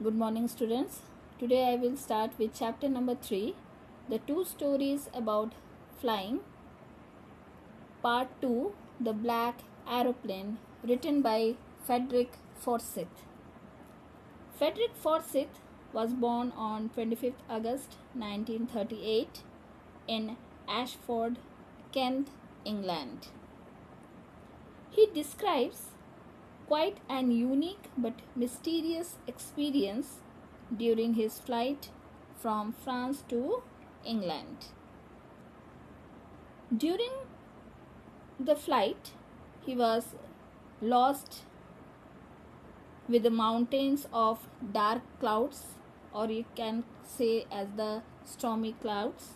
Good morning, students. Today I will start with chapter number 3, the two stories about flying. Part 2, The Black Aeroplane, written by Frederick Forsyth. Frederick Forsyth was born on 25th August 1938 in Ashford, Kent, England. He describes quite an unique but mysterious experience during his flight from France to England. During the flight, he was lost with the mountains of dark clouds, or you can say as the stormy clouds,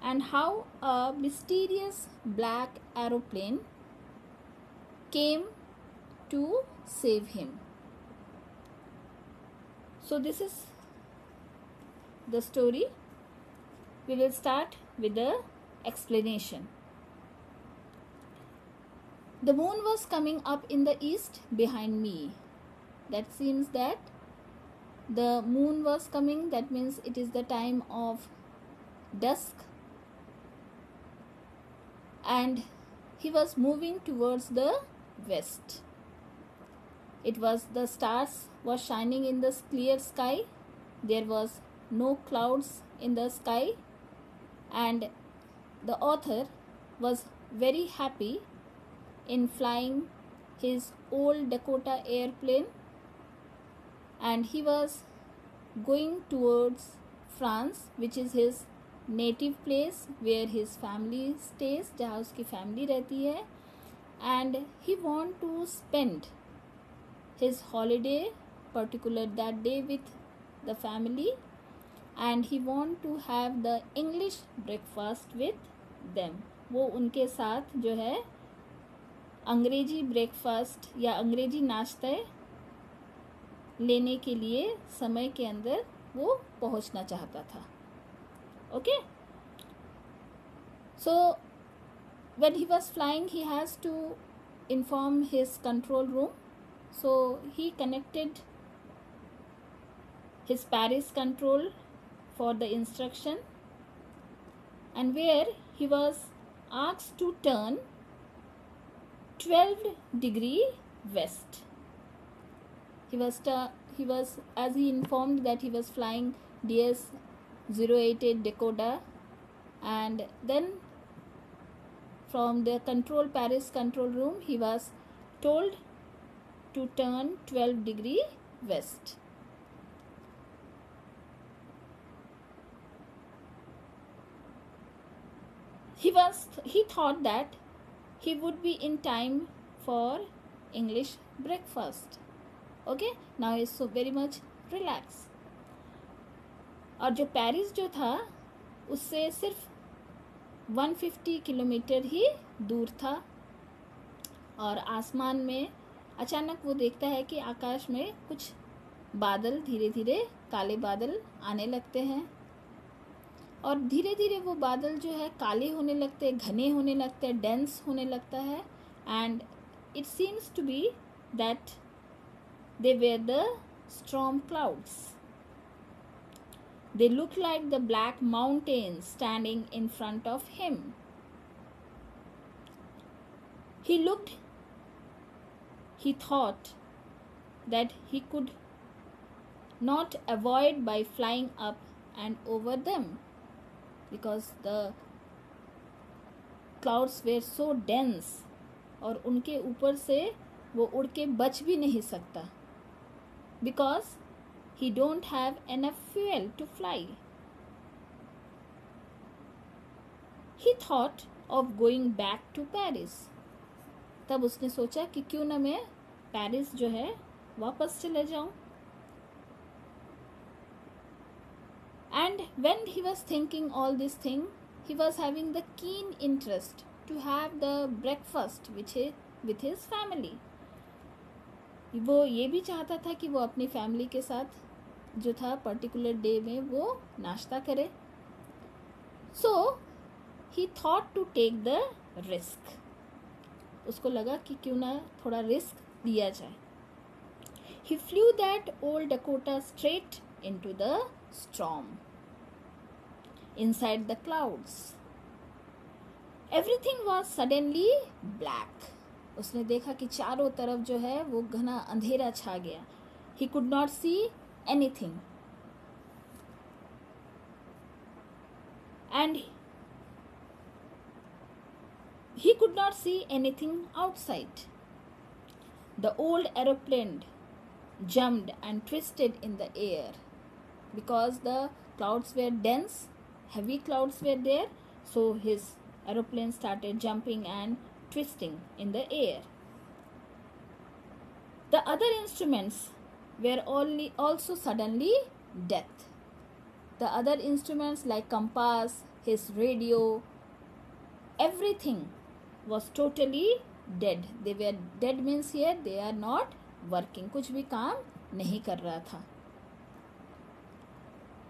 and how a mysterious black aeroplane came to save him. So this is the story. We will start with the explanation. The moon was coming up in the east behind me. That seems that the moon was coming, that means it is the time of dusk, and he was moving towards the west. It was the stars was shining in the clear sky. There was no clouds in the sky, and the author was very happy in flying his old Dakota airplane, and he was going towards France, which is his native place where his family stays, जहाँ उसकी family रहती है, and he want to spend his holiday particular that day with the family, and he want to have the English breakfast with them. वो उनके साथ जो है अंग्रेजी ब्रेकफास्ट या अंग्रेजी नाश्ते लेने के लिए समय के अंदर वो पहुंचना चाहता था. Okay, so when he was flying, he has to inform his control room. So he connected his Paris control for the instruction, and where he was asked to turn 12-degree west. He was as he informed that he was flying DS 088 Dakota, and then from the Paris control room he was told to turn 12-degree west. He thought that he would be in time for English breakfast. Okay, now he is so very much relaxed. और जो Paris जो था उससे सिर्फ 150 kilometre ही दूर था, और आसमान में अचानक वो देखता है कि आकाश में कुछ बादल धीरे धीरे काले बादल आने लगते हैं, और धीरे धीरे वो बादल जो है काले होने लगते हैं, घने होने लगते हैं, डेंस होने लगता है, and it seems to be that they were the storm clouds. They look like the black mountains standing in front of him. He thought that he could not avoid by flying up and over them, because the clouds were so dense, और उनके ऊपर से वो उड़ के बच भी नहीं सकता, because he don't have enough fuel to fly. He thought of going back to Paris. तब उसने सोचा कि क्यों ना मैं पेरिस जो है वापस चले जाऊं. And when he was thinking all this thing, he was having the keen interest to have the breakfast with his family. वो ये भी चाहता था कि वो अपनी फैमिली के साथ जो था पर्टिकुलर डे में वो नाश्ता करे. So he thought to take the risk. उसको लगा कि क्यों ना थोड़ा रिस्क लिया जाए. He flew that old Dakota straight into the storm. Inside the clouds, everything was suddenly black. उसने देखा कि चारों तरफ जो है वो घना अंधेरा छा गया. He could not see anything. And he could not see anything outside. The old aeroplane jumped and twisted in the air because the clouds were dense, heavy clouds were there, so his aeroplane started jumping and twisting in the air. The other instruments were also suddenly dead. The other instruments like compass, his radio, everything was totally dead. They were dead means here they are not working. कुछ भी काम नहीं कर रहा था.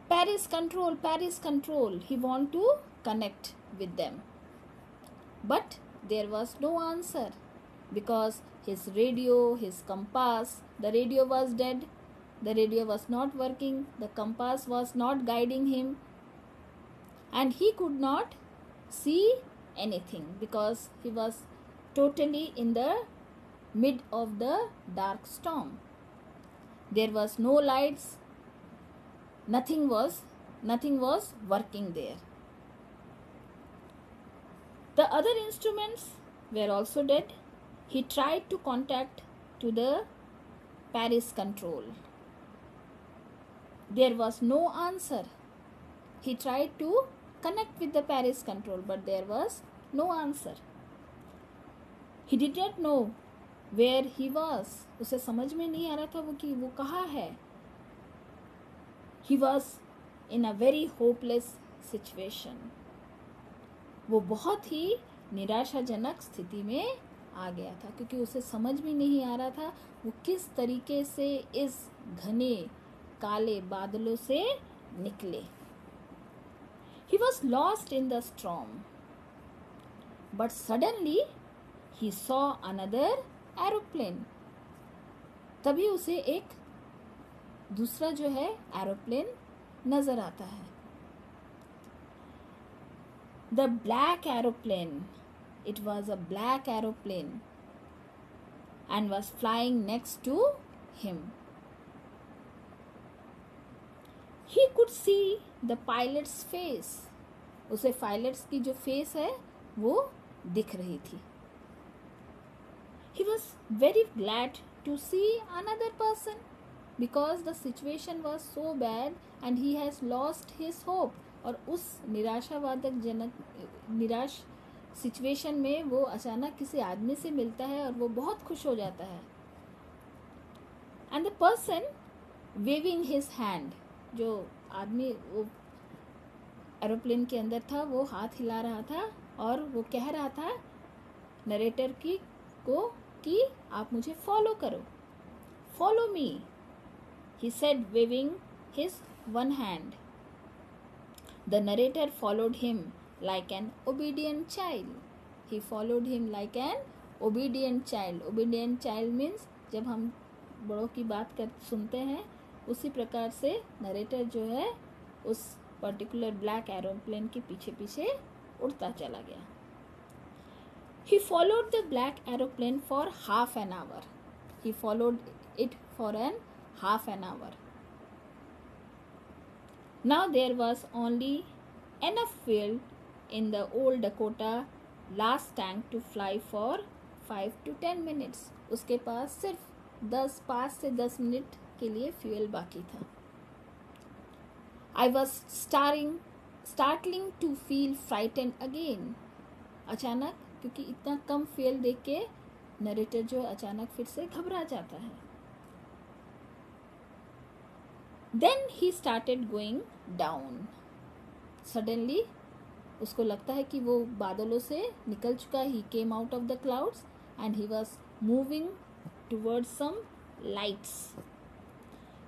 Paris control. He want to connect with them. But there was no answer because his radio, his compass, the radio was dead. The radio was not working. The compass was not guiding him. And he could not see anything because he was totally in the mid of the dark storm. There was no lights. Nothing was working there. The other instruments were also dead. He tried to contact to the Paris control. There was no answer. He tried to connect with the Paris control, but there was no answer. He did not know where he was. उसे समझ में नहीं आ रहा था वो कि वो कहाँ है. He was in a very hopeless situation. वो बहुत ही निराशाजनक स्थिति में आ गया था क्योंकि उसे समझ भी नहीं आ रहा था वो किस तरीके से इस घने काले बादलों से निकले. He was lost in the storm. But suddenly he saw another aeroplane. तभी उसे एक दूसरा जो है एरोप्लेन नजर आता है. The black aeroplane. It was a black aeroplane and was flying next to him. He could see the pilot's face. उसे पायलट्स की जो फेस है वो दिख रही थी. He was very glad to see another person because the situation was so bad and he has lost his hope. और उस निराश सिचुएशन में वो अचानक किसी आदमी से मिलता है और वो बहुत खुश हो जाता है. And the person waving his hand, जो आदमी वो एरोप्लेन के अंदर था वो हाथ हिला रहा था और वो कह रहा था नरेटर को कि आप मुझे फॉलो करो, follow me. He said waving his one hand. The narrator followed him like an obedient child. He followed him like an obedient child. Obedient child means जब हम बड़ों की बात सुनते हैं उसी प्रकार से नरेटर जो है उस पर्टिकुलर ब्लैक एरोप्लेन के पीछे पीछे उड़ता चला गया. He followed the black aeroplane for half an hour. He followed it for half an hour. Now there was only enough fuel in the old Dakota last tank to fly for 5 to 10 minutes. उसके पास सिर्फ 5 से 10 minute के लिए fuel बाकी था. I was startling to feel frightened again. अचानक क्योंकि इतना कम फ्यूल देख के नरेटर जो अचानक फिर से घबरा जाता है. Then he started going down. Suddenly उसको लगता है कि वो बादलों से निकल चुका. He came out of the clouds and he was moving towards some lights.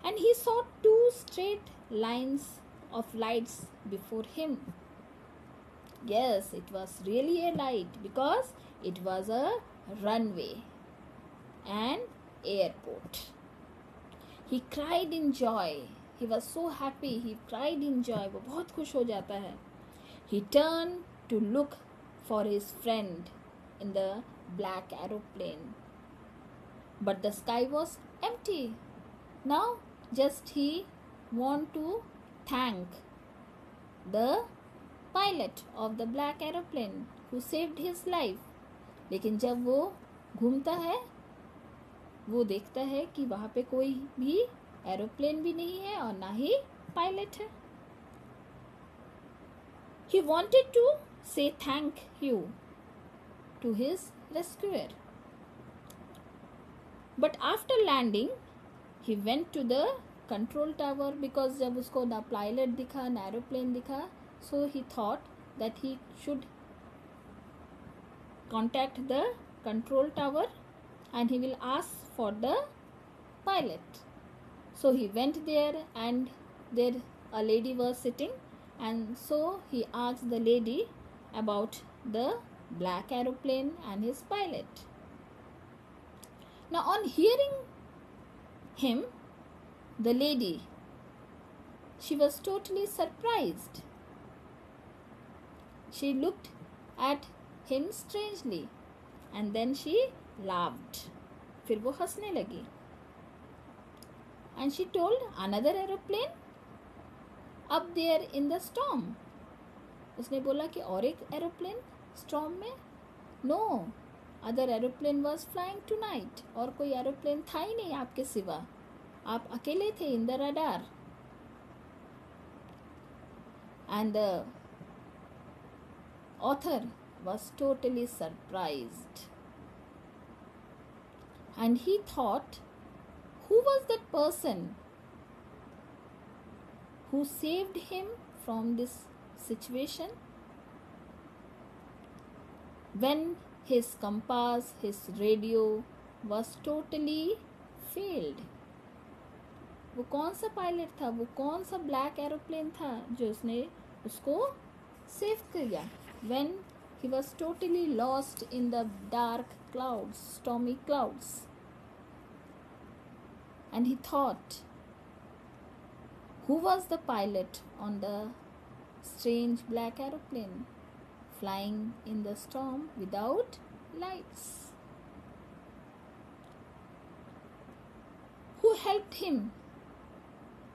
And he saw 2 straight lines of lights before him. Yes, it was really a light because it was a runway and airport. He cried in joy. He was so happy. He cried in joy. वो बहुत खुश हो जाता है. He turned to look for his friend in the black aeroplane. But the sky was empty. Now just he want to thank the pilot of the black aeroplane who saved his life. लेकिन जब वो घूमता है वो देखता है कि वहाँ पे कोई भी एरोप्लेन भी नहीं है और ना ही पायलट है. He wanted to say thank you to his rescuer. But after landing, he went to the control tower because जब उसको ना पायलट दिखा ना एरोप्लेन दिखा, so he thought that he should contact the control tower and he will ask for the pilot. So he went there and there a lady was sitting, and so he asked the lady about the black aeroplane and his pilot. Now on hearing him, the lady, she was totally surprised. She looked at him strangely and then she laughed. फिर वो हंसने लगी. And she told, another aeroplane up there in the storm. उसने बोला कि और एक aeroplane storm में. No, other aeroplane was flying tonight. और कोई एरोप्लेन था ही नहीं आपके सिवा. आप अकेले थे in the radar. And the author was totally surprised. And he thought, who was that person who saved him from this situation? When his compass, his radio was totally failed. वो कौन सा पायलट था, वो कौन सा black aeroplane था जो उसने उसको सेव किया? When he was totally lost in the dark clouds, stormy clouds. And he thought, who was the pilot on the strange black aeroplane flying in the storm without lights? Who helped him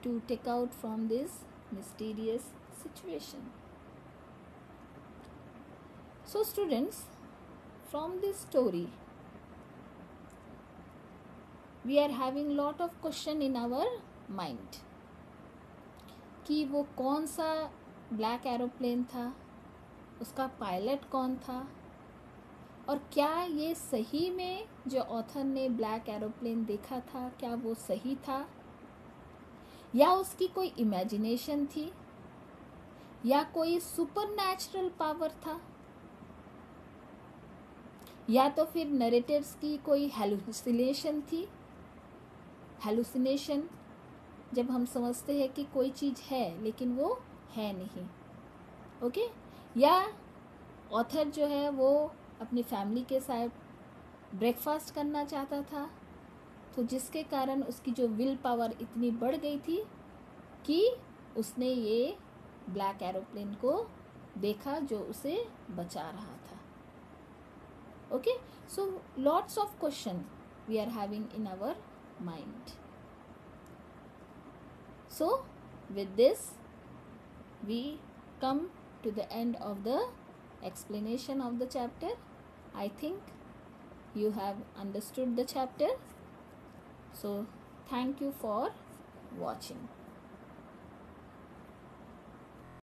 to take out from this mysterious situation? So students, from this story, we are having lot of question in our mind कि वो कौन सा black aeroplane था, उसका pilot कौन था, और क्या ये सही में जो ऑथर ने ब्लैक एरोप्लेन देखा था क्या वो सही था, या उसकी कोई इमेजिनेशन थी, या कोई सुपरनैचुरल पावर था, या तो फिर नरेटर्स की कोई हेलुसिनेशन थी. हेलुसिनेशन जब हम समझते हैं कि कोई चीज़ है लेकिन वो है नहीं. ओके. या ऑथर जो है वो अपनी फैमिली के साथ ब्रेकफास्ट करना चाहता था, तो जिसके कारण उसकी जो विल पावर इतनी बढ़ गई थी कि उसने ये ब्लैक एरोप्लेन को देखा जो उसे बचा रहा था. Okay. So lots of question we are having in our mind. So with this we come to the end of the explanation of the chapter. I think you have understood the chapter. So thank you for watching.